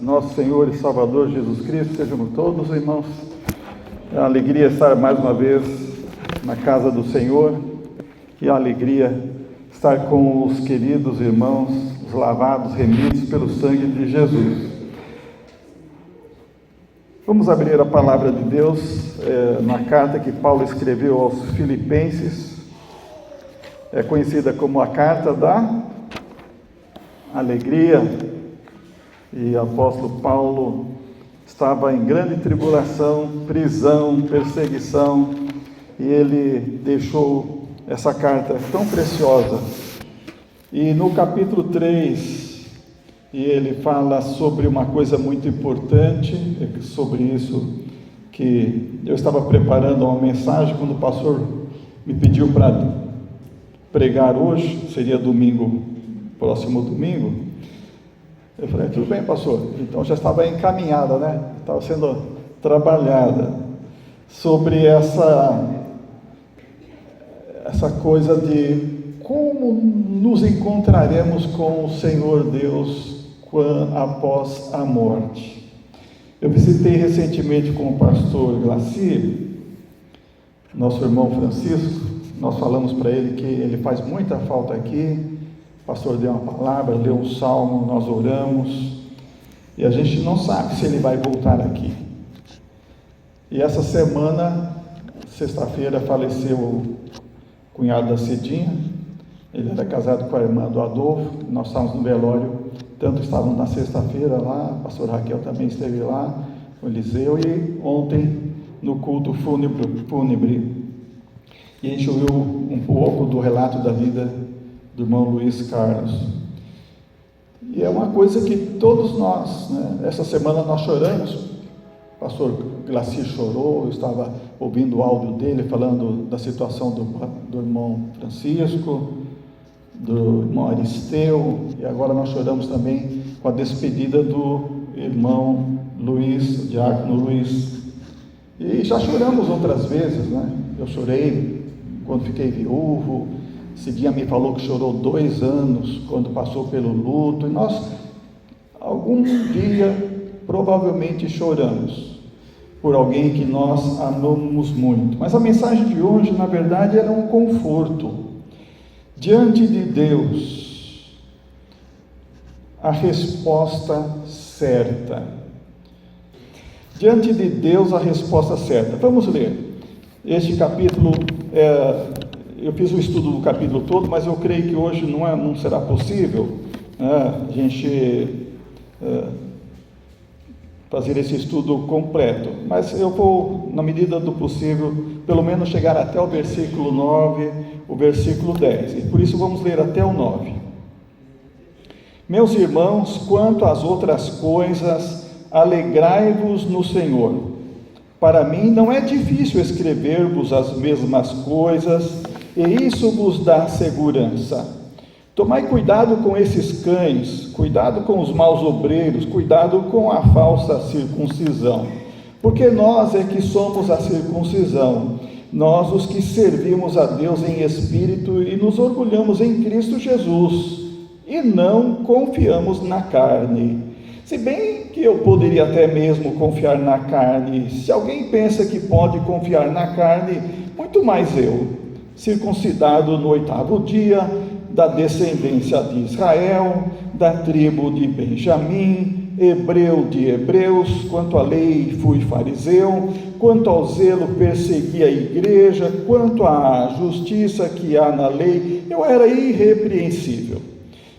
nosso Senhor e Salvador Jesus Cristo sejam com todos, irmãos. É uma alegria estar mais uma vez na casa do Senhor, e é uma alegria estar com os queridos irmãos, os lavados, remidos pelo sangue de Jesus. Vamos abrir a palavra de Deus na carta que Paulo escreveu aos Filipenses. É conhecida como a carta da alegria, e o apóstolo Paulo estava em grande tribulação, prisão, perseguição, e ele deixou essa carta tão preciosa. E no capítulo 3, ele fala sobre uma coisa muito importante, sobre isso que eu estava preparando uma mensagem quando o pastor me pediu para pregar hoje, seria domingo, próximo domingo. Eu falei, tudo bem, pastor. Então já estava encaminhada, né? Estava sendo trabalhada sobre essa coisa de como nos encontraremos com o Senhor Deus após a morte. Eu visitei recentemente com o pastor Glaci, nosso irmão Francisco. Nós falamos para ele que ele faz muita falta aqui. O pastor deu uma palavra, leu um salmo, nós oramos, e a gente não sabe se ele vai voltar aqui. E essa semana, sexta-feira, faleceu o cunhado da Cidinha. Ele era casado com a irmã do Adolfo. Nós estávamos no velório, tanto estávamos na sexta-feira lá, a pastora Raquel também esteve lá, o Eliseu, e ontem no culto fúnebre. E a gente ouviu um pouco do relato da vida do irmão Luiz Carlos. E é uma coisa que todos nós, né? Essa semana nós choramos. O pastor Glaci chorou, eu estava ouvindo o áudio dele falando da situação do irmão Francisco, do irmão Aristeu, e agora nós choramos também com a despedida do irmão Luiz, o diácono Luiz. E já choramos outras vezes, né? Eu chorei quando fiquei viúvo. Cidinha me falou que chorou 2 anos quando passou pelo luto, e nós algum dia provavelmente choramos por alguém que nós amamos muito. Mas a mensagem de hoje, na verdade, era um conforto. Diante de Deus, a resposta certa. Diante de Deus, a resposta certa. Vamos ler este capítulo. Eu fiz o estudo do capítulo todo, mas eu creio que hoje não será possível a gente fazer esse estudo completo. Mas eu vou, na medida do possível, pelo menos chegar até o versículo 9, o versículo 10. E por isso vamos ler até o 9. Meus irmãos, quanto às outras coisas, alegrai-vos no Senhor. Para mim não é difícil escrever-vos as mesmas coisas, e isso vos dá segurança. Tomai cuidado com esses cães, cuidado com os maus obreiros, cuidado com a falsa circuncisão, porque nós é que somos a circuncisão, nós os que servimos a Deus em espírito e nos orgulhamos em Cristo Jesus, e não confiamos na carne. Se bem que eu poderia até mesmo confiar na carne, se alguém pensa que pode confiar na carne, muito mais eu, circuncidado no 8º dia, da descendência de Israel, da tribo de Benjamim, hebreu de hebreus, quanto à lei fui fariseu, quanto ao zelo persegui a igreja, quanto à justiça que há na lei, eu era irrepreensível.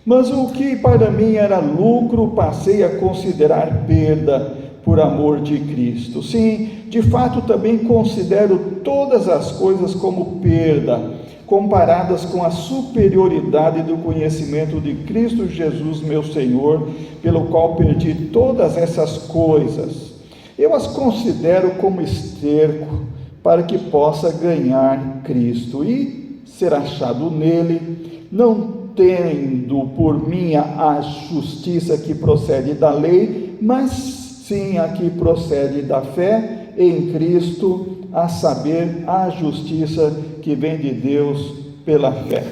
Mas o que para mim era lucro, passei a considerar perda por amor de Cristo. Sim, de fato também considero todas as coisas como perda, comparadas com a superioridade do conhecimento de Cristo Jesus, meu Senhor, pelo qual perdi todas essas coisas. Eu as considero como esterco, para que possa ganhar Cristo e ser achado nele, não tendo por minha a justiça que procede da lei, mas sim a que procede da fé em Cristo, a saber, a justiça que vem de Deus pela fé.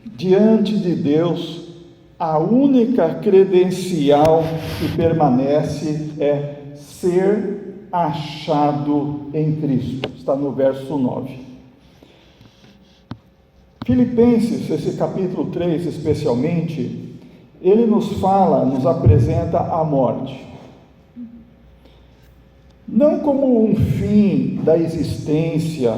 Diante de Deus, a única credencial que permanece é ser achado em Cristo. Está no verso 9. Filipenses, esse capítulo 3 especialmente, ele nos fala, nos apresenta a morte. Não como um fim da existência,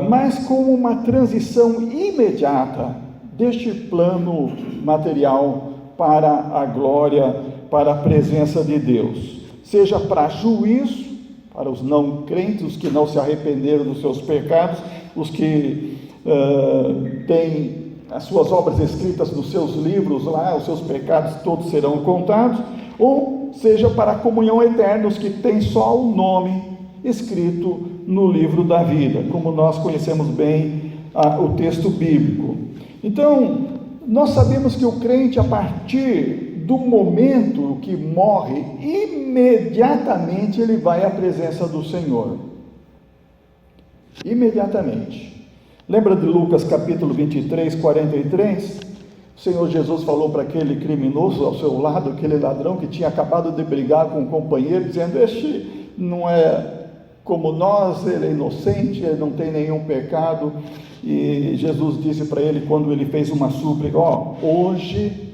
mas como uma transição imediata deste plano material para a glória, para a presença de Deus. Seja para juízo, para os não crentes, os que não se arrependeram dos seus pecados, os que têm as suas obras escritas nos seus livros lá, os seus pecados todos serão contados, ou seja para a comunhão eterna, os que têm só o nome escrito no livro da vida, como nós conhecemos bem o texto bíblico. Então, nós sabemos que o crente, a partir do momento que morre, imediatamente ele vai à presença do Senhor. Imediatamente. Lembra de Lucas capítulo 23, 43? O Senhor Jesus falou para aquele criminoso ao seu lado, aquele ladrão que tinha acabado de brigar com um companheiro, dizendo: este não é como nós, ele é inocente, ele não tem nenhum pecado. E Jesus disse para ele, quando ele fez uma súplica: hoje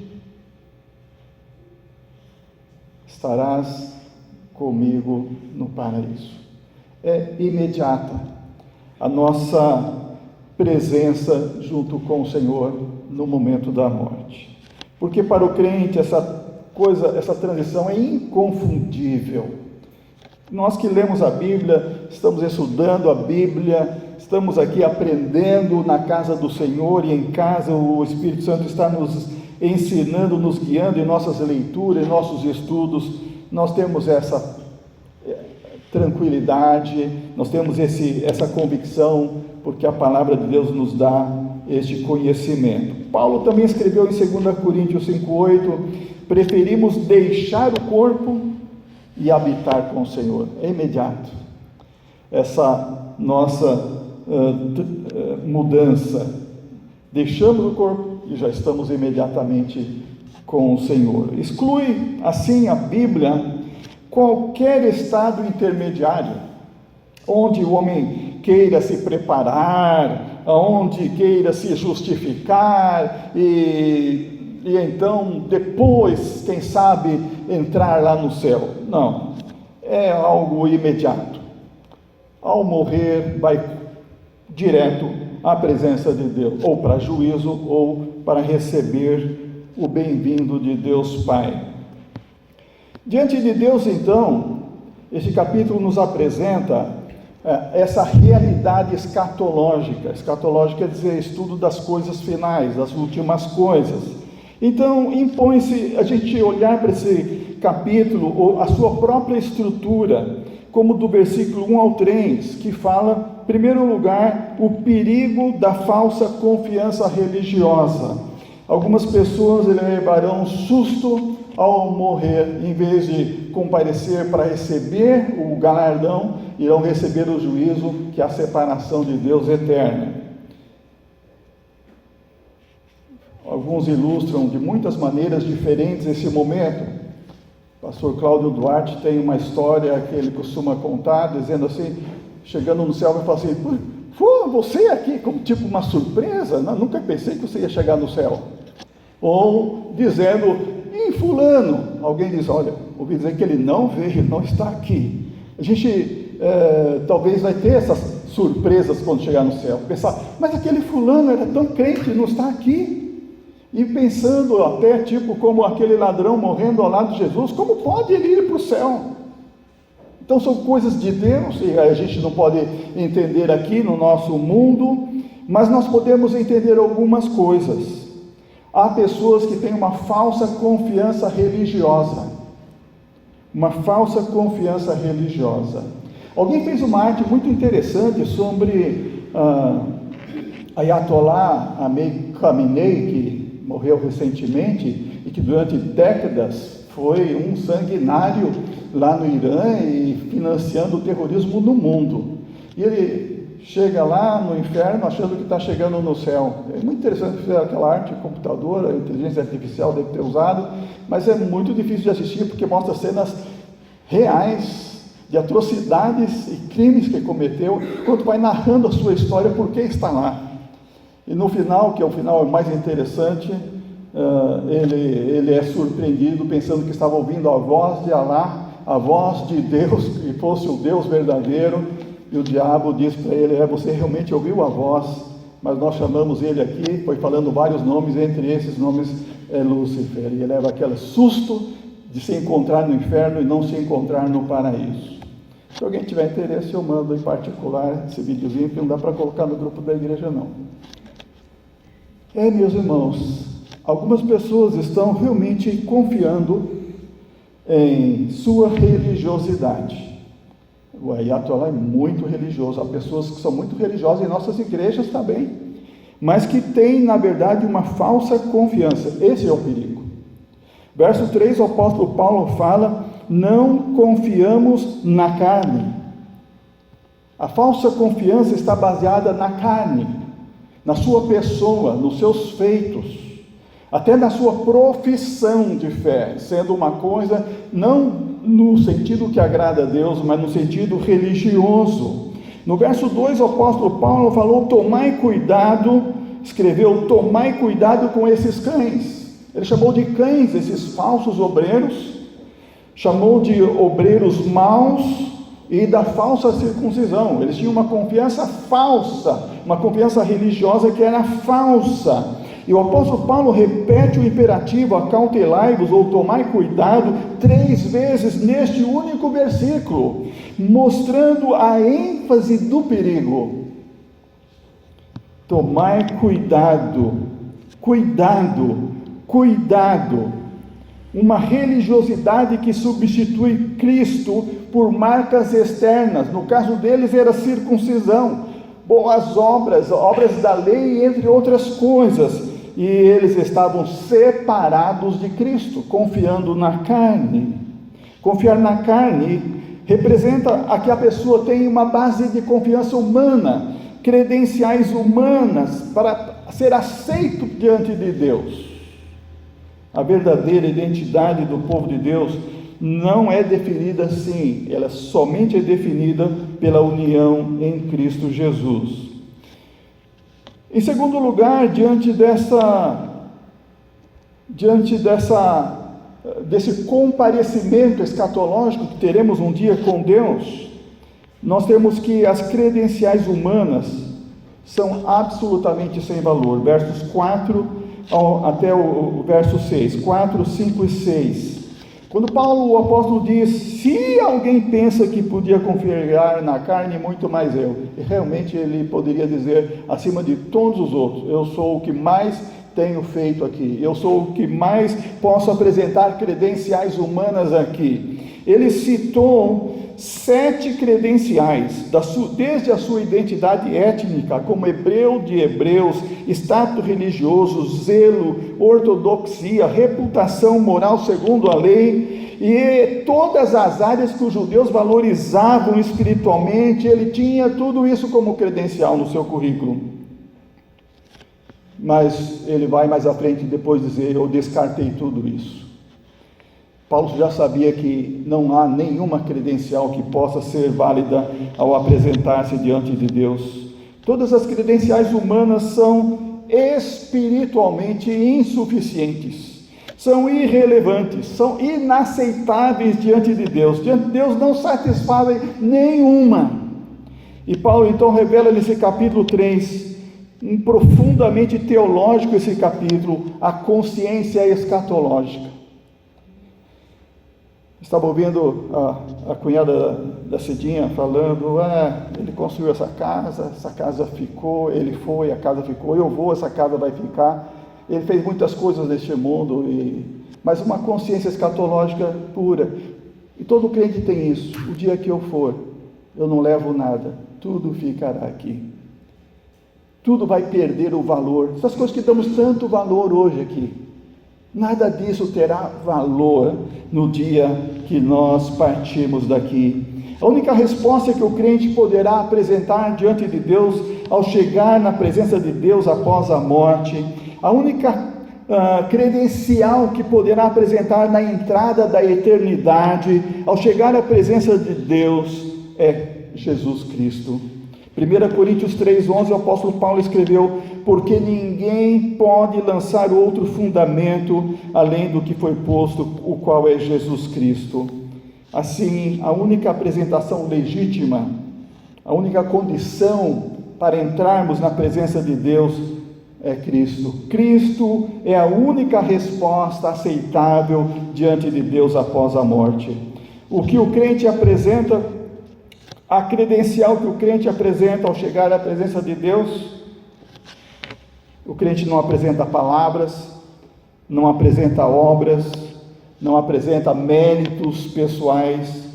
estarás comigo no paraíso. É imediata a nossa presença junto com o Senhor no momento da morte, porque para o crente essa transição é inconfundível. Nós que lemos a Bíblia, estamos estudando a Bíblia, estamos aqui aprendendo na casa do Senhor, e em casa o Espírito Santo está nos ensinando, nos guiando em nossas leituras, em nossos estudos. Nós temos essa tranquilidade, nós temos essa convicção, porque a palavra de Deus nos dá este conhecimento. Paulo também escreveu em 2 Coríntios 5,8: preferimos deixar o corpo e habitar com o Senhor. É imediato essa nossa mudança. Deixamos o corpo e já estamos imediatamente com o Senhor. Exclui assim a Bíblia qualquer estado intermediário, onde o homem queira se preparar, onde queira se justificar e então depois, quem sabe, entrar lá no céu. Não, é algo imediato. Ao morrer, vai direto à presença de Deus, ou para juízo, ou para receber o bem-vindo de Deus Pai. Diante de Deus, então, este capítulo nos apresenta essa realidade escatológica. Escatológica quer dizer estudo das coisas finais, das últimas coisas. Então, impõe-se a gente olhar para esse capítulo, ou a sua própria estrutura, como do versículo 1 ao 3, que fala, em primeiro lugar, o perigo da falsa confiança religiosa. Algumas pessoas levarão um susto ao morrer, em vez de comparecer para receber o galardão, irão receber o juízo, que é a separação de Deus eterna. Alguns ilustram de muitas maneiras diferentes esse momento. O pastor Cláudio Duarte tem uma história que ele costuma contar, dizendo assim, chegando no céu, vai falar assim: você aqui, como tipo uma surpresa, nunca pensei que você ia chegar no céu. Ou dizendo: e fulano, alguém diz: olha, ouvi dizer que ele não veio, não está aqui. A gente talvez vai ter essas surpresas quando chegar no céu, pensar: mas aquele fulano era tão crente, não está aqui. E pensando até tipo como aquele ladrão morrendo ao lado de Jesus, como pode ele ir para o céu? Então são coisas de Deus, e a gente não pode entender aqui no nosso mundo, mas nós podemos entender algumas coisas. Há pessoas que têm uma falsa confiança religiosa. Uma falsa confiança religiosa. Alguém fez uma arte muito interessante sobre Ayatollah Ali Khamenei, que morreu recentemente e que durante décadas foi um sanguinário lá no Irã e financiando o terrorismo no mundo. E ele chega lá no inferno achando que está chegando no céu. É muito interessante ver aquela arte de computador, a inteligência artificial deve ter usado, mas é muito difícil de assistir porque mostra cenas reais de atrocidades e crimes que cometeu, enquanto vai narrando a sua história, por que está lá. E no final, que é o final mais interessante, ele é surpreendido pensando que estava ouvindo a voz de Alá, a voz de Deus, que fosse o Deus verdadeiro, e o diabo diz para ele: você realmente ouviu a voz, mas nós chamamos ele aqui, foi falando vários nomes, entre esses nomes é Lúcifer, e ele leva aquele susto de se encontrar no inferno e não se encontrar no paraíso. Se alguém tiver interesse, eu mando em particular esse videozinho, que não dá para colocar no grupo da igreja não. Meus irmãos, algumas pessoas estão realmente confiando em sua religiosidade. O Ayatollah é muito religioso, há pessoas que são muito religiosas em nossas igrejas também, mas que têm, na verdade, uma falsa confiança. Esse é o perigo. Verso 3, o apóstolo Paulo fala: não confiamos na carne. A falsa confiança está baseada na carne, na sua pessoa, nos seus feitos, até na sua profissão de fé, sendo uma coisa não no sentido que agrada a Deus, mas no sentido religioso. No verso 2, o apóstolo Paulo falou: tomai cuidado, escreveu, tomai cuidado com esses cães. Ele chamou de cães esses falsos obreiros, chamou de obreiros maus e da falsa circuncisão. Eles tinham uma confiança falsa, uma confiança religiosa que era falsa. E o apóstolo Paulo repete o imperativo, acautelai-vos ou tomai cuidado, 3 vezes neste único versículo, mostrando a ênfase do perigo. Tomai cuidado, cuidado, cuidado. Uma religiosidade que substitui Cristo por marcas externas. No caso deles era circuncisão, boas obras, obras da lei, entre outras coisas. E eles estavam separados de Cristo, confiando na carne. Confiar na carne representa a que a pessoa tem uma base de confiança humana, credenciais humanas para ser aceito diante de Deus. A verdadeira identidade do povo de Deus não é definida assim, ela somente é definida pela união em Cristo Jesus. Em segundo lugar, diante desse comparecimento escatológico que teremos um dia com Deus, nós temos que as credenciais humanas são absolutamente sem valor. Versos 4 até o verso 6, 4, 5 e 6. Quando Paulo, o apóstolo, diz: se alguém pensa que podia confiar na carne, muito mais eu. E realmente ele poderia dizer, acima de todos os outros: eu sou o que mais tenho feito aqui, eu sou o que mais posso apresentar credenciais humanas aqui. Ele citou 7 credenciais, desde a sua identidade étnica, como hebreu de hebreus, status religioso, zelo, ortodoxia, reputação moral segundo a lei, e todas as áreas que os judeus valorizavam espiritualmente. Ele tinha tudo isso como credencial no seu currículo. Mas ele vai mais à frente depois dizer: eu descartei tudo isso. Paulo já sabia que não há nenhuma credencial que possa ser válida ao apresentar-se diante de Deus. Todas as credenciais humanas são espiritualmente insuficientes, são irrelevantes, são inaceitáveis diante de Deus. Diante de Deus não satisfazem nenhuma. E Paulo então revela nesse capítulo 3, profundamente teológico esse capítulo, a consciência escatológica. Estava ouvindo a cunhada da Cidinha falando: ele construiu essa casa ficou, ele foi, a casa ficou, eu vou, essa casa vai ficar. Ele fez muitas coisas neste mundo, mas uma consciência escatológica pura. E todo crente tem isso. O dia que eu for, eu não levo nada, tudo ficará aqui. Tudo vai perder o valor. Essas coisas que damos tanto valor hoje aqui, nada disso terá valor no dia que nós partirmos daqui. A única resposta que o crente poderá apresentar diante de Deus ao chegar na presença de Deus após a morte, a única credencial que poderá apresentar na entrada da eternidade, ao chegar à presença de Deus, é Jesus Cristo. 1 Coríntios 3,11, o apóstolo Paulo escreveu: porque ninguém pode lançar outro fundamento além do que foi posto, o qual é Jesus Cristo. Assim, a única apresentação legítima, a única condição para entrarmos na presença de Deus é Cristo. Cristo é a única resposta aceitável diante de Deus após a morte. O que o crente apresenta, a credencial que o crente apresenta ao chegar à presença de Deus, o crente não apresenta palavras, não apresenta obras, não apresenta méritos pessoais,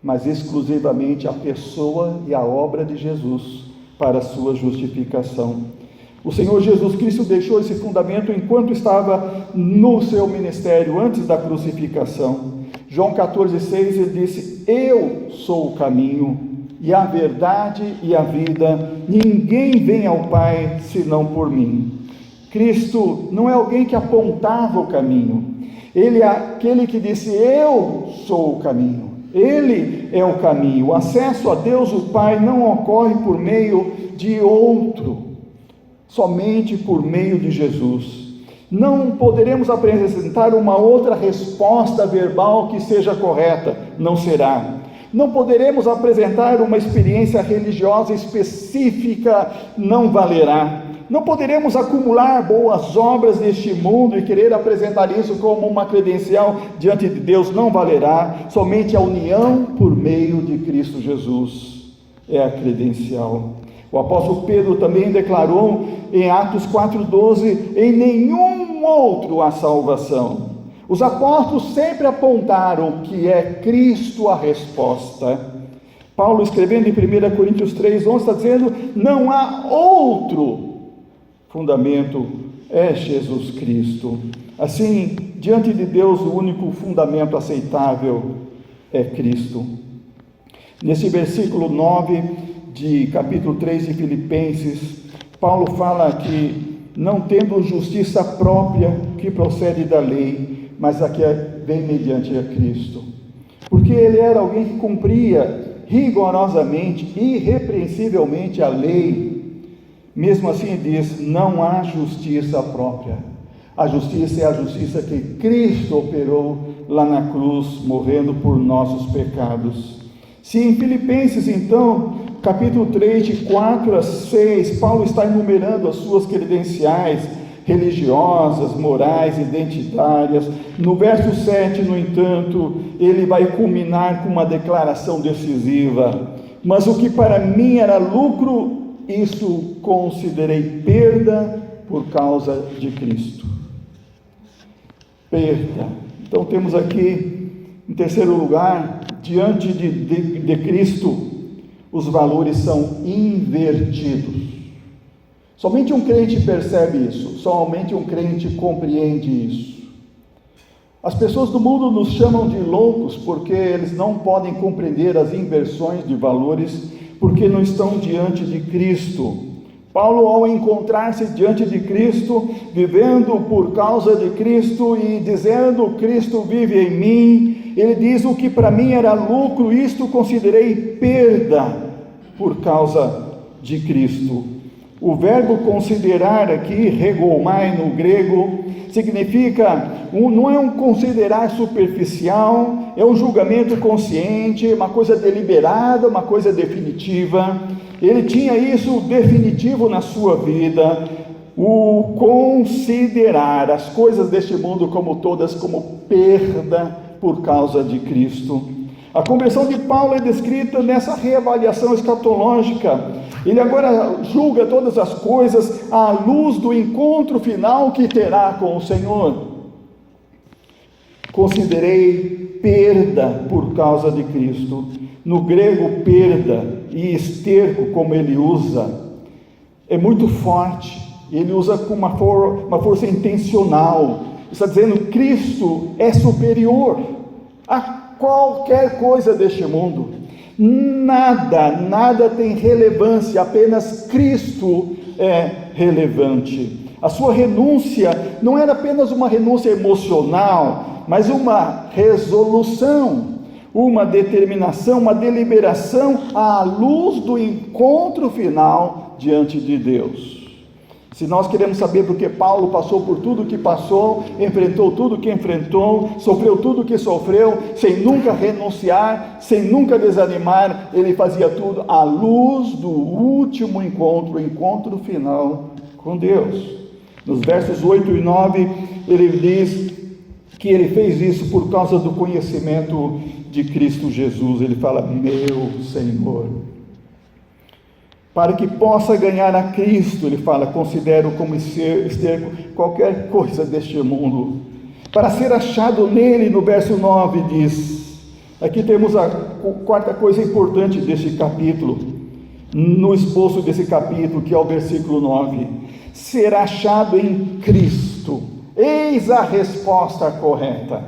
mas exclusivamente a pessoa e a obra de Jesus para a sua justificação. O Senhor Jesus Cristo deixou esse fundamento enquanto estava no seu ministério, antes da crucificação. João 14,6, ele disse: eu sou o caminho, e a verdade e a vida, ninguém vem ao Pai senão por mim. Cristo não é alguém que apontava o caminho, Ele é aquele que disse: eu sou o caminho, Ele é o caminho. O acesso a Deus o Pai não ocorre por meio de outro, somente por meio de Jesus. Não poderemos apresentar uma outra resposta verbal que seja correta, não será. Não poderemos apresentar uma experiência religiosa específica, não valerá. Não poderemos acumular boas obras neste mundo e querer apresentar isso como uma credencial diante de Deus, não valerá. Somente a união por meio de Cristo Jesus é a credencial. O apóstolo Pedro também declarou em Atos 4,12: em nenhum outro há salvação. Os apóstolos sempre apontaram que é Cristo a resposta. Paulo, escrevendo em 1 Coríntios 3,11, está dizendo: não há outro fundamento, é Jesus Cristo. Assim, diante de Deus, o único fundamento aceitável é Cristo. Nesse versículo 9 de capítulo 3 de Filipenses, Paulo fala que não tendo justiça própria que procede da lei, mas a que vem mediante a Cristo. Porque ele era alguém que cumpria rigorosamente, irrepreensivelmente a lei. Mesmo assim diz: não há justiça própria. A justiça é a justiça que Cristo operou lá na cruz, morrendo por nossos pecados. Se em Filipenses, então, capítulo 3, de 4 a 6, Paulo está enumerando as suas credenciais religiosas, morais, identitárias. No verso 7, no entanto, ele vai culminar com uma declaração decisiva: mas o que para mim era lucro, isso considerei perda por causa de Cristo. Perda. Então temos aqui, em terceiro lugar, diante de Cristo, os valores são invertidos. Somente um crente percebe isso, somente um crente compreende isso. As pessoas do mundo nos chamam de loucos porque eles não podem compreender as inversões de valores, porque não estão diante de Cristo. Paulo, ao encontrar-se diante de Cristo, vivendo por causa de Cristo e dizendo: Cristo vive em mim, ele diz: o que para mim era lucro, isto considerei perda por causa de Cristo. O verbo considerar aqui, regomai no grego, significa, não é um considerar superficial, é um julgamento consciente, uma coisa deliberada, uma coisa definitiva. Ele tinha isso definitivo na sua vida, o considerar as coisas deste mundo como todas como perda por causa de Cristo. A conversão de Paulo é descrita nessa reavaliação escatológica. Ele agora julga todas as coisas à luz do encontro final que terá com o Senhor. Considerei perda por causa de Cristo. No grego, perda e esterco, como ele usa, é muito forte. Ele usa com uma força intencional. Está dizendo: Cristo é superior a qualquer coisa deste mundo. Nada tem relevância, apenas Cristo é relevante. A sua renúncia não era apenas uma renúncia emocional, mas uma resolução, uma determinação, uma deliberação à luz do encontro final diante de Deus. Se nós queremos saber porque Paulo passou por tudo que passou, enfrentou tudo que enfrentou, sofreu tudo que sofreu, sem nunca renunciar, sem nunca desanimar, ele fazia tudo à luz do último encontro, o encontro final com Deus. Nos versos 8 e 9, ele diz que ele fez isso por causa do conhecimento de Cristo Jesus. Ele fala, meu Senhor. Para que possa ganhar a Cristo, ele fala, considero como esterco qualquer coisa deste mundo. Para ser achado nele, no verso 9 diz, aqui temos a quarta coisa importante deste capítulo, no esboço desse capítulo, que é o versículo 9, ser achado em Cristo. Eis a resposta correta.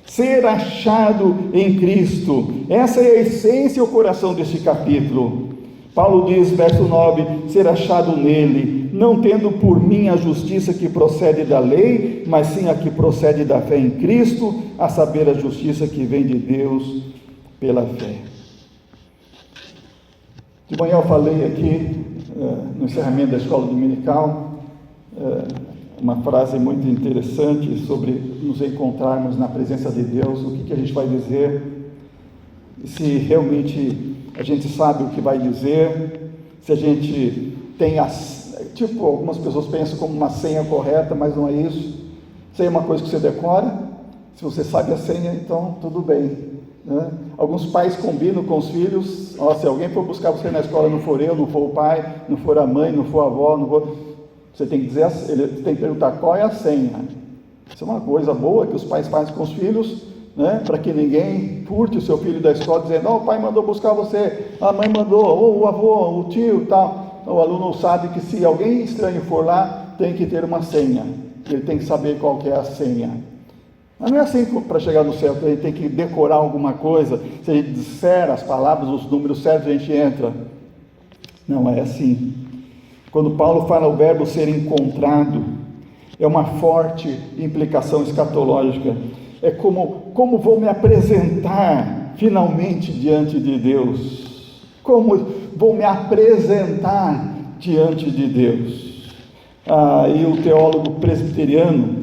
Ser achado em Cristo. Essa é a essência e o coração deste capítulo. Paulo diz, verso 9, ser achado nele, não tendo por mim a justiça que procede da lei, mas sim a que procede da fé em Cristo, a saber, a justiça que vem de Deus pela fé. De manhã eu falei aqui, no encerramento da escola dominical, uma frase muito interessante sobre nos encontrarmos na presença de Deus, o que a gente vai dizer, se realmente a gente sabe o que vai dizer, se a gente tem algumas pessoas pensam como uma senha correta, mas não é isso. Senha é uma coisa que você decora, se você sabe a senha, então tudo bem, né? Alguns pais combinam com os filhos, se alguém for buscar você na escola, não for eu, não for o pai, não for a mãe, não for a avó, você tem que dizer, ele tem que perguntar qual é a senha. Isso é uma coisa boa que os pais fazem com os filhos, né? Para que ninguém furte o seu filho da escola dizendo, o pai mandou buscar você, a mãe mandou, ou o avô, o tio, tal. O aluno sabe que se alguém estranho for lá, tem que ter uma senha, ele tem que saber qual que é a senha. Mas não é assim para chegar no céu, ele tem que decorar alguma coisa, se a gente disser as palavras, os números certos, a gente entra. Não é assim. Quando Paulo fala o verbo ser encontrado, é uma forte implicação escatológica. É como vou me apresentar finalmente diante de Deus. Como vou me apresentar diante de Deus. E o teólogo presbiteriano,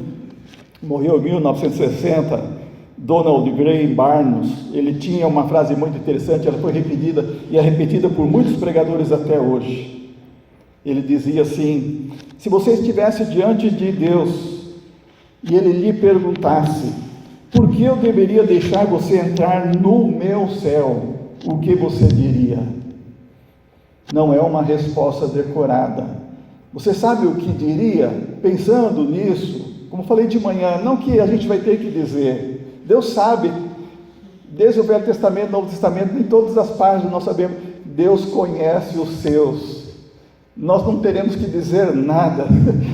morreu em 1960, Donald Grey Barnes, ele tinha uma frase muito interessante, ela foi repetida, e é repetida por muitos pregadores até hoje. Ele dizia assim, se você estivesse diante de Deus, e Ele lhe perguntasse, por que eu deveria deixar você entrar no meu céu? O que você diria? Não é uma resposta decorada. Você sabe o que diria? Pensando nisso, como falei de manhã, não que a gente vai ter que dizer. Deus sabe, desde o Velho Testamento, Novo Testamento, em todas as páginas nós sabemos, Deus conhece os seus. Nós não teremos que dizer nada,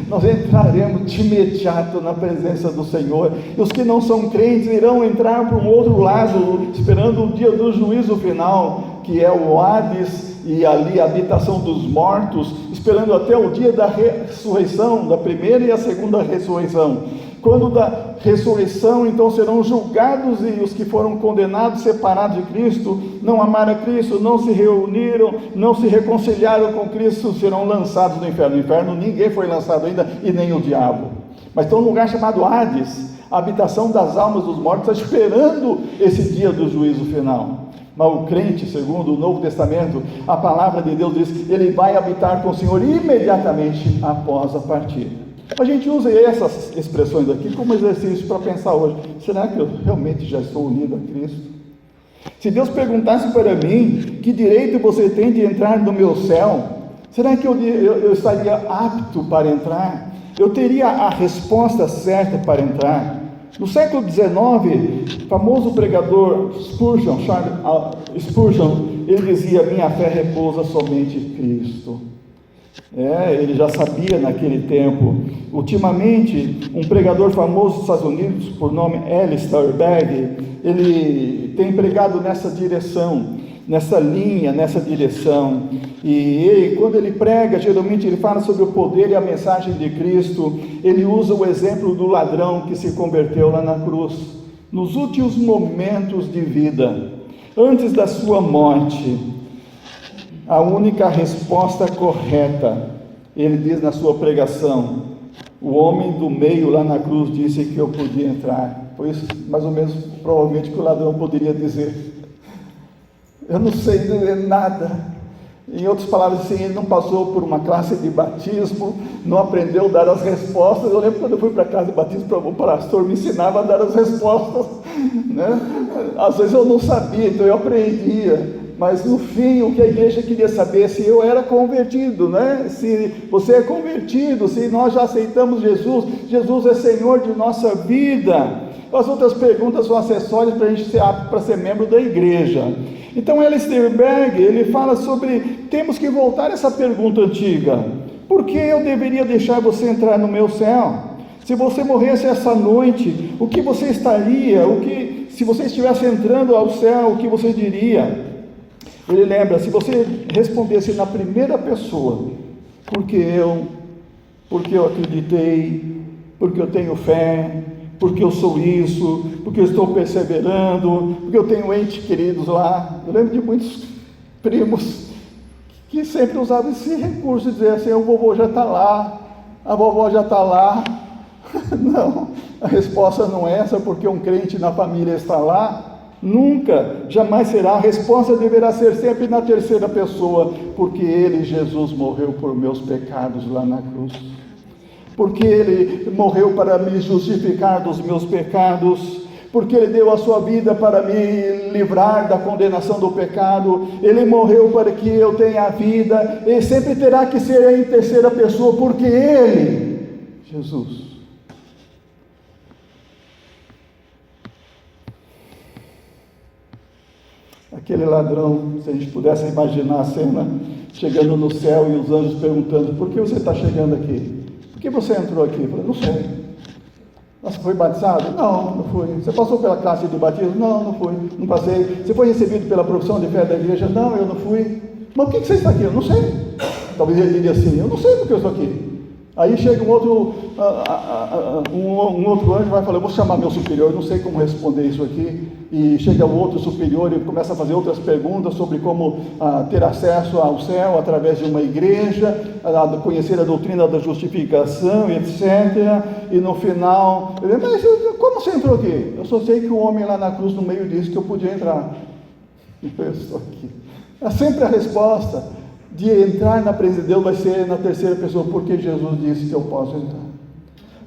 nós entraremos de imediato na presença do Senhor, e os que não são crentes irão entrar para um outro lado, esperando o dia do juízo final, que é o Hades, e ali a habitação dos mortos, esperando até o dia da ressurreição, da primeira e a segunda ressurreição. Quando da ressurreição, então serão julgados, e os que foram condenados, separados de Cristo, não amaram a Cristo, não se reuniram, não se reconciliaram com Cristo, serão lançados no inferno. No inferno ninguém foi lançado ainda, e nem o diabo. Mas estão num lugar chamado Hades, a habitação das almas dos mortos, esperando esse dia do juízo final. Mas o crente, segundo o Novo Testamento, a palavra de Deus diz, ele vai habitar com o Senhor imediatamente após a partida. A gente usa essas expressões aqui como exercício para pensar hoje, será que eu realmente já estou unido a Cristo? Se Deus perguntasse para mim, que direito você tem de entrar no meu céu? Será que eu estaria apto para entrar? Eu teria a resposta certa para entrar? No século XIX, o famoso pregador Spurgeon, Charles Spurgeon, ele dizia, minha fé repousa somente em Cristo. Ele já sabia naquele tempo. Ultimamente, um pregador famoso dos Estados Unidos, por nome Alistair Begg, ele tem pregado nessa direção. nessa linha, nessa direção. E quando ele prega, geralmente ele fala sobre o poder e a mensagem de Cristo. Ele usa o exemplo do ladrão que se converteu lá na cruz, nos últimos momentos de vida, antes da sua morte. A única resposta correta, ele diz na sua pregação, o homem do meio lá na cruz disse que eu podia entrar. Foi isso, mais ou menos, provavelmente, que o ladrão poderia dizer. Eu não sei dizer nada. Em outras palavras, assim, ele não passou por uma classe de batismo, não aprendeu a dar as respostas. Eu lembro quando eu fui para a classe de batismo, o pastor me ensinava a dar as respostas, né? Às vezes eu não sabia, então eu aprendia. Mas no fim, o que a igreja queria saber é se eu era convertido, né? Se você é convertido, se nós já aceitamos Jesus, Jesus é Senhor de nossa vida. As outras perguntas são acessórias para a gente ser apto para ser membro da igreja. Então, Alistair Begg, ele fala sobre, temos que voltar a essa pergunta antiga: por que eu deveria deixar você entrar no meu céu? Se você morresse essa noite, o que você estaria? Se você estivesse entrando ao céu, o que você diria? Ele lembra, se você respondesse na primeira pessoa, porque eu acreditei, porque eu tenho fé, porque eu sou isso, porque eu estou perseverando, porque eu tenho entes queridos lá. Eu lembro de muitos primos que sempre usavam esse recurso, de dizer assim: o vovô já está lá, a vovó já está lá. Não, a resposta não é essa, porque um crente na família está lá. Nunca, jamais será. A resposta deverá ser sempre na terceira pessoa, porque Ele, Jesus, morreu por meus pecados lá na cruz, porque Ele morreu para me justificar dos meus pecados, porque Ele deu a sua vida para me livrar da condenação do pecado. Ele morreu para que eu tenha a vida. Ele sempre terá que ser em terceira pessoa, porque Ele, Jesus, aquele ladrão, se a gente pudesse imaginar a cena, chegando no céu e os anjos perguntando: por que você está chegando aqui? Por que você entrou aqui? Eu falei: não sei. Você foi batizado? Não, não fui. Você passou pela classe de batismo? Não, não fui, não passei. Você foi recebido pela profissão de fé da igreja? Não, eu não fui. Mas por que você está aqui? Eu não sei. Talvez ele diria assim: eu não sei porque eu estou aqui. Aí chega um outro anjo, vai falar: eu vou chamar meu superior, não sei como responder isso aqui. E chega o outro superior e começa a fazer outras perguntas sobre como ter acesso ao céu através de uma igreja, conhecer a doutrina da justificação, etc. E no final, ele diz: mas como você entrou aqui? Eu só sei que o homem lá na cruz no meio disse que eu podia entrar. Eu estou aqui. É sempre a resposta de entrar na presença de Deus vai ser na terceira pessoa, porque Jesus disse que eu posso entrar,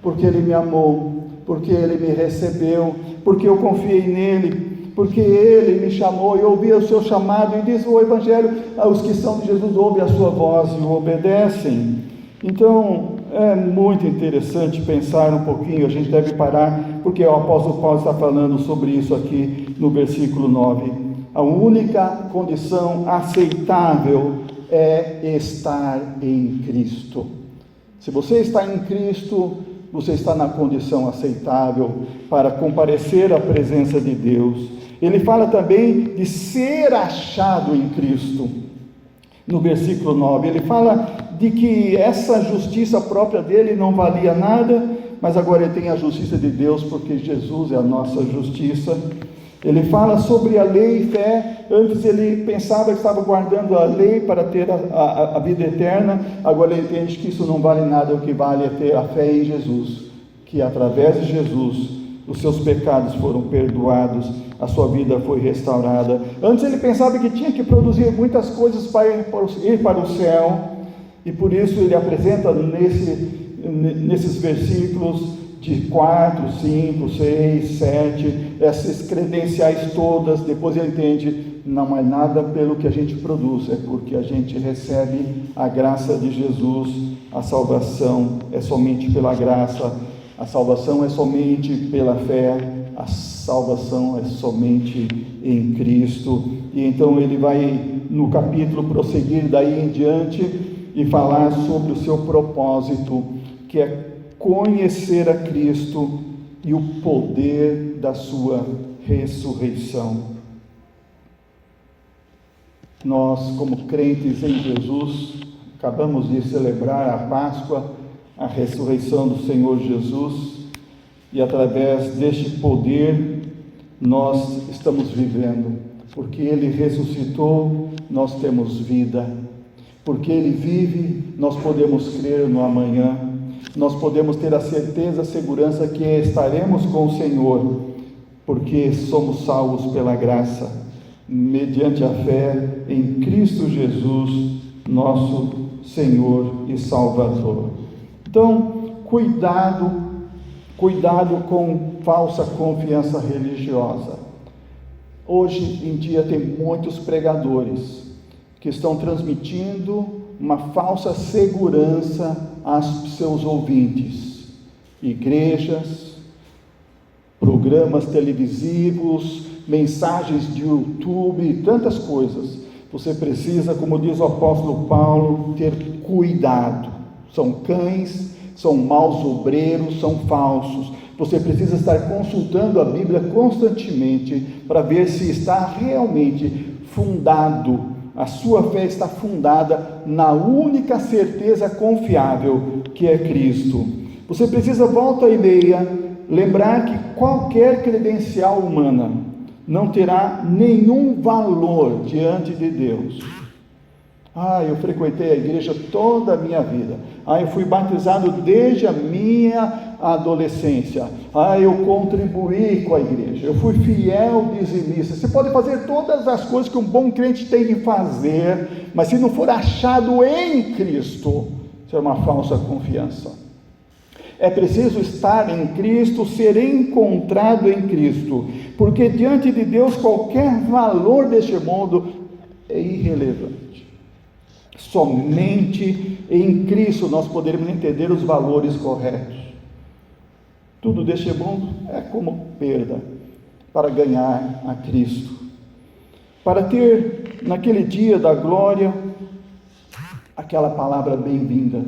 porque Ele me amou, porque Ele me recebeu, porque eu confiei nele, porque Ele me chamou e ouvi o seu chamado. E diz o Evangelho: os que são de Jesus ouvem a sua voz e o obedecem. Então é muito interessante pensar um pouquinho. A gente deve parar, porque o apóstolo Paulo está falando sobre isso aqui no versículo 9. A única condição aceitável é estar em Cristo. Se você está em Cristo, você está na condição aceitável para comparecer à presença de Deus. Ele fala também de ser achado em Cristo. No versículo 9, ele fala de que essa justiça própria dele não valia nada, mas agora ele tem a justiça de Deus, porque Jesus é a nossa justiça. Ele fala sobre a lei e fé. Antes ele pensava que estava guardando a lei para ter a vida eterna. Agora ele entende que isso não vale nada. O que vale é ter a fé em Jesus, que através de Jesus os seus pecados foram perdoados, a sua vida foi restaurada. Antes ele pensava que tinha que produzir muitas coisas para ir para o céu, e por isso ele apresenta nesses versículos de 4, 5, 6, 7, essas credenciais todas. Depois ele entende: não é nada pelo que a gente produz, é porque a gente recebe a graça de Jesus. A salvação é somente pela graça, a salvação é somente pela fé, a salvação é somente em Cristo. E então ele vai no capítulo prosseguir daí em diante e falar sobre o seu propósito, que é conhecer a Cristo e o poder da sua ressurreição. Nós, como crentes em Jesus, acabamos de celebrar a Páscoa, a ressurreição do Senhor Jesus, e através deste poder nós estamos vivendo. Porque Ele ressuscitou, nós temos vida. Porque Ele vive, nós podemos crer no amanhã. Nós podemos ter a certeza, a segurança que estaremos com o Senhor, porque somos salvos pela graça, mediante a fé em Cristo Jesus, nosso Senhor e Salvador. Então, cuidado com falsa confiança religiosa. Hoje em dia tem muitos pregadores que estão transmitindo uma falsa segurança aos seus ouvintes. Igrejas, programas televisivos, mensagens de YouTube, tantas coisas. Você precisa, como diz o apóstolo Paulo, ter cuidado. São cães, são maus obreiros, são falsos. Você precisa estar consultando a Bíblia constantemente para ver se está realmente fundado. A sua fé está fundada na única certeza confiável, que é Cristo. Você precisa, volta e meia, lembrar que qualquer credencial humana não terá nenhum valor diante de Deus. Eu frequentei a igreja toda a minha vida. Eu fui batizado desde a minha adolescência. Eu contribuí com a igreja. Eu fui fiel dizimista. Você pode fazer todas as coisas que um bom crente tem que fazer, mas se não for achado em Cristo, isso é uma falsa confiança. É preciso estar em Cristo, ser encontrado em Cristo, porque diante de Deus qualquer valor deste mundo é irrelevante. Somente em Cristo nós poderemos entender os valores corretos. Tudo deste mundo é como perda para ganhar a Cristo. Para ter naquele dia da glória aquela palavra bem-vinda.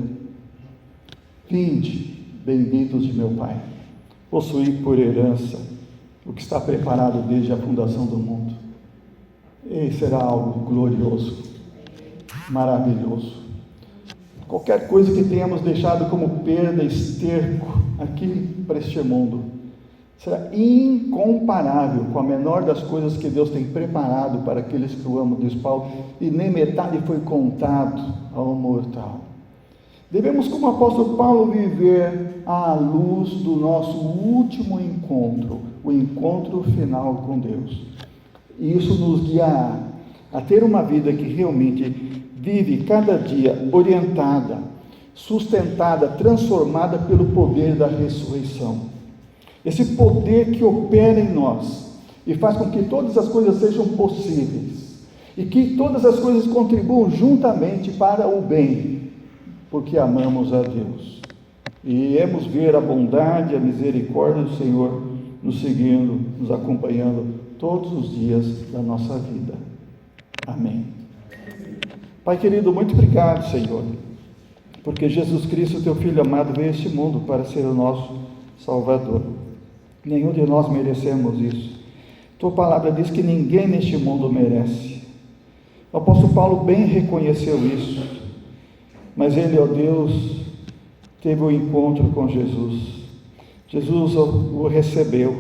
Vinde, benditos de meu Pai, possuí por herança o que está preparado desde a fundação do mundo. E será algo glorioso, maravilhoso. Qualquer coisa que tenhamos deixado como perda, esterco aqui para este mundo, será incomparável com a menor das coisas que Deus tem preparado para aqueles que o amam, diz Paulo, e nem metade foi contado ao mortal. Devemos, como o apóstolo Paulo, viver à luz do nosso último encontro, o encontro final com Deus. E isso nos guiará a ter uma vida que realmente vive cada dia orientada, sustentada, transformada pelo poder da ressurreição. Esse poder que opera em nós e faz com que todas as coisas sejam possíveis e que todas as coisas contribuam juntamente para o bem, porque amamos a Deus. E iremos ver a bondade e a misericórdia do Senhor nos seguindo, nos acompanhando todos os dias da nossa vida. Amém. Pai querido, muito obrigado, Senhor, porque Jesus Cristo, teu Filho amado, veio a este mundo para ser o nosso Salvador. Nenhum de nós merecemos isso. Tua palavra diz que ninguém neste mundo merece. O apóstolo Paulo bem reconheceu isso, mas ele, ó Deus, teve um encontro com Jesus. Jesus o recebeu.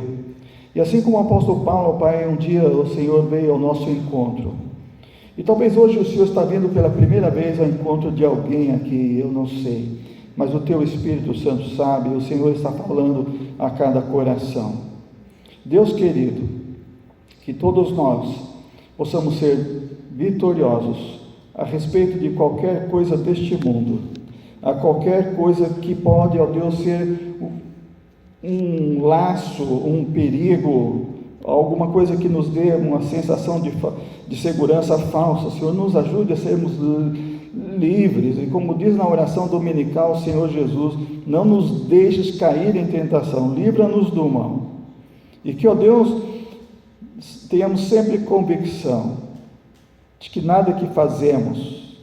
E assim como o apóstolo Paulo, Pai, um dia o Senhor veio ao nosso encontro. E talvez hoje o Senhor está vindo pela primeira vez ao encontro de alguém aqui, eu não sei, mas o teu Espírito Santo sabe, o Senhor está falando a cada coração. Deus querido, que todos nós possamos ser vitoriosos a respeito de qualquer coisa deste mundo, a qualquer coisa que pode, ó Deus, ser um laço, um perigo, alguma coisa que nos dê uma sensação de segurança falsa. Senhor, nos ajude a sermos livres, e como diz na oração dominical, Senhor Jesus, não nos deixes cair em tentação, livra-nos do mal, e que, ó Deus, tenhamos sempre convicção de que nada que fazemos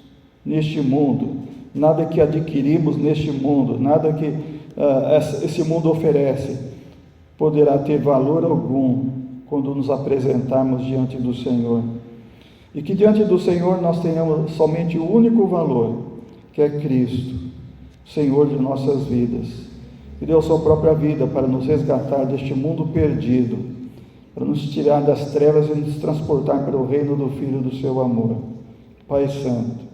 neste mundo, nada que adquirimos neste mundo, nada que esse mundo oferece, poderá ter valor algum quando nos apresentarmos diante do Senhor. e que diante do Senhor nós tenhamos somente o único valor, que é Cristo, Senhor de nossas vidas, que deu a sua própria vida para nos resgatar deste mundo perdido, para nos tirar das trevas e nos transportar para o reino do Filho do seu amor. Pai Santo,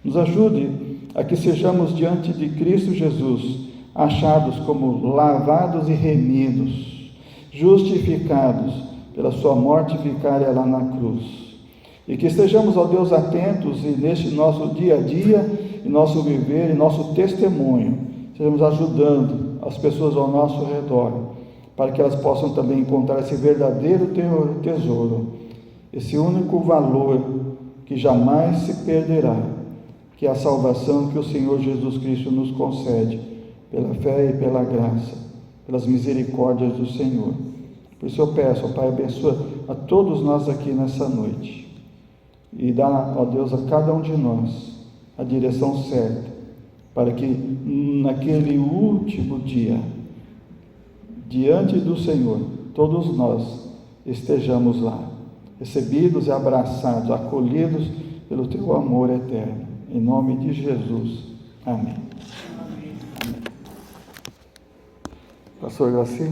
nos ajude a que sejamos diante de Cristo Jesus, achados como lavados e remidos, justificados pela sua morte vicária lá na cruz. E que estejamos, ó Deus, atentos e neste nosso dia a dia, em nosso viver, em nosso testemunho, estejamos ajudando as pessoas ao nosso redor, para que elas possam também encontrar esse verdadeiro tesouro, esse único valor que jamais se perderá, que é a salvação que o Senhor Jesus Cristo nos concede, pela fé e pela graça, pelas misericórdias do Senhor. Por isso eu peço, ó Pai, abençoa a todos nós aqui nessa noite, e dá, ó Deus, a cada um de nós a direção certa, para que naquele último dia, diante do Senhor, todos nós estejamos lá, recebidos e abraçados, acolhidos pelo Teu amor eterno. Em nome de Jesus. Amém. Pastor Graci.